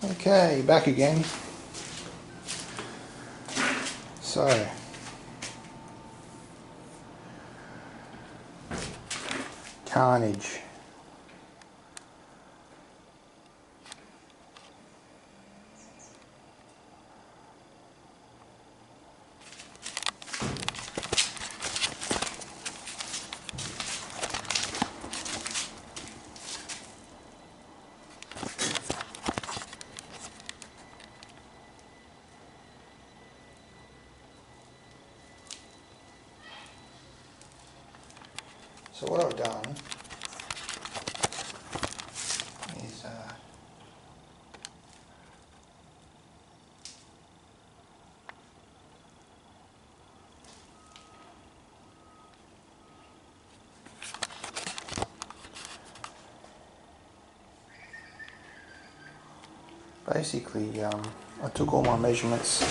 Okay, back again. So, carnage. So what I've done is basically I took all my measurements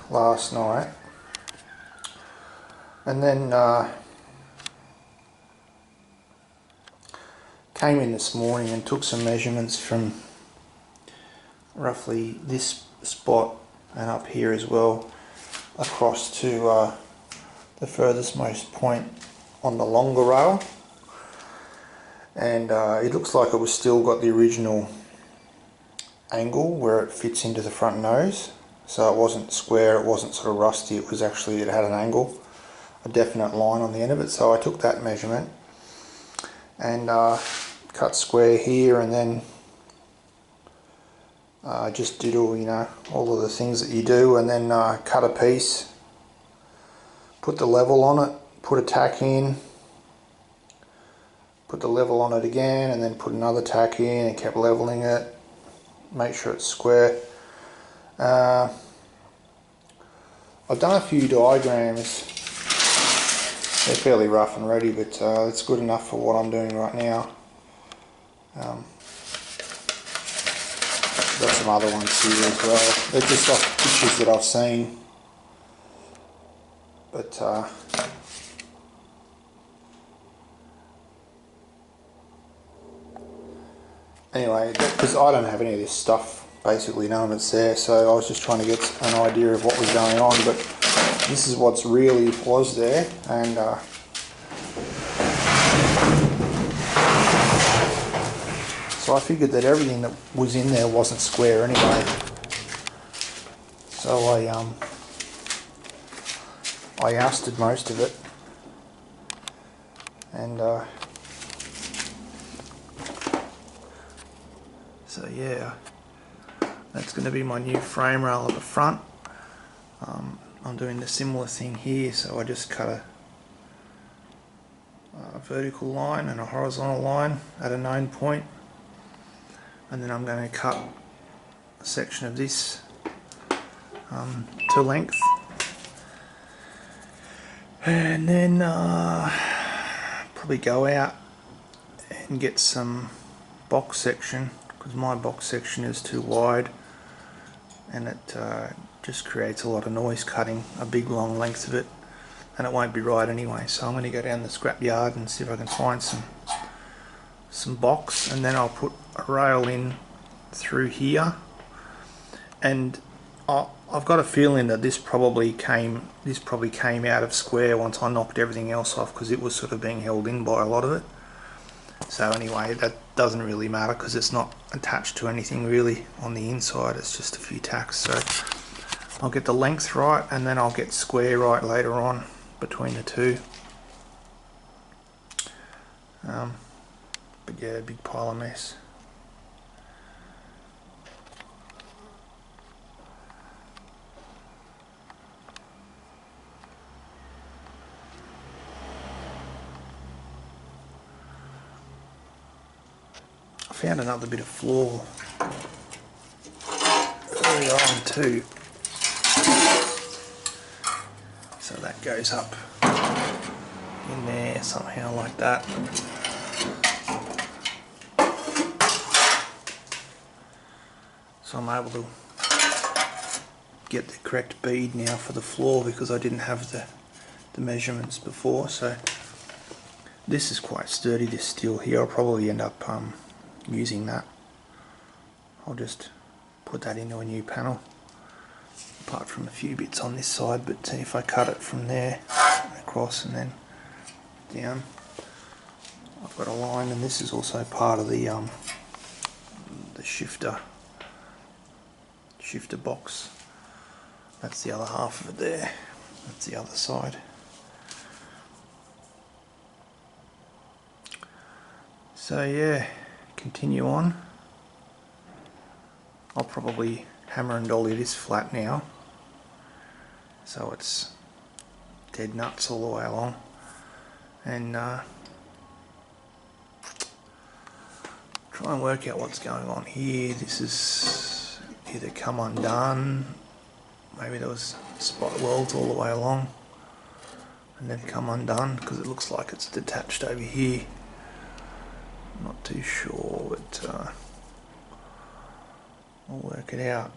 last night, and then came in this morning and took some measurements from roughly this spot and up here as well across to the furthest most point on the longer rail, and it looks like it was still got the original angle where it fits into the front nose, so it wasn't square, it wasn't sort of rusty, it was actually, it had an angle, a definite line on the end of it. So I took that measurement and cut square here, and then just did all, you know, all of the things that you do, and then cut a piece, put the level on it, put a tack in, put the level on it again, and then put another tack in and kept leveling it, make sure it's square. I've done a few diagrams, they're fairly rough and ready, but it's good enough for what I'm doing right now. Got some other ones here as well. They're just off pictures that I've seen, but anyway, because I don't have any of this stuff, basically none of it's there, so I was just trying to get an idea of what was going on, but this is what's really was there, and so I figured that everything that was in there wasn't square anyway, so I ousted most of it, and so yeah, that's going to be my new frame rail at the front. I'm doing the similar thing here, so I just cut a vertical line and a horizontal line at a known point, and then I'm going to cut a section of this to length, and then probably go out and get some box section, because my box section is too wide and it just creates a lot of noise cutting a big long length of it, and it won't be right anyway. So I'm going to go down the scrap yard and see if I can find some box, and then I'll put a rail in through here, and I've got a feeling that this probably came out of square once I knocked everything else off, because it was sort of being held in by a lot of it. So anyway, that doesn't really matter because it's not attached to anything really on the inside, it's just a few tacks. So I'll get the length right, and then I'll get square right later on between the two. But yeah, big pile of mess. I found another bit of floor early on too, so that goes up in there somehow like that. So I'm able to get the correct bead now for the floor, because I didn't have the measurements before. So This is quite sturdy, this steel here. I'll probably end up using that. I'll just put that into a new panel, apart from a few bits on this side, but if I cut it from there across and then down, I've got a line, and this is also part of the shifter box. That's the other half of it there. That's the other side. So yeah, continue on. I'll probably hammer and dolly this flat now, so it's dead nuts all the way along, and try and work out what's going on here. This is either come undone, maybe there was spot welds all the way along and then come undone, because it looks like it's detached over here. I'm not too sure, but I'll work it out.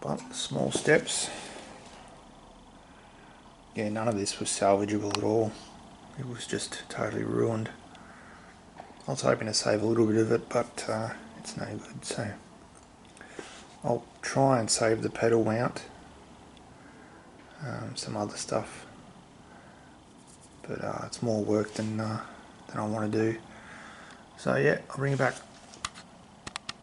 But small steps. Yeah, none of this was salvageable at all. It was just totally ruined. I was hoping to save a little bit of it, but it's no good. So I'll try and save the pedal mount, some other stuff, but it's more work than I want to do. So yeah, I'll bring it back.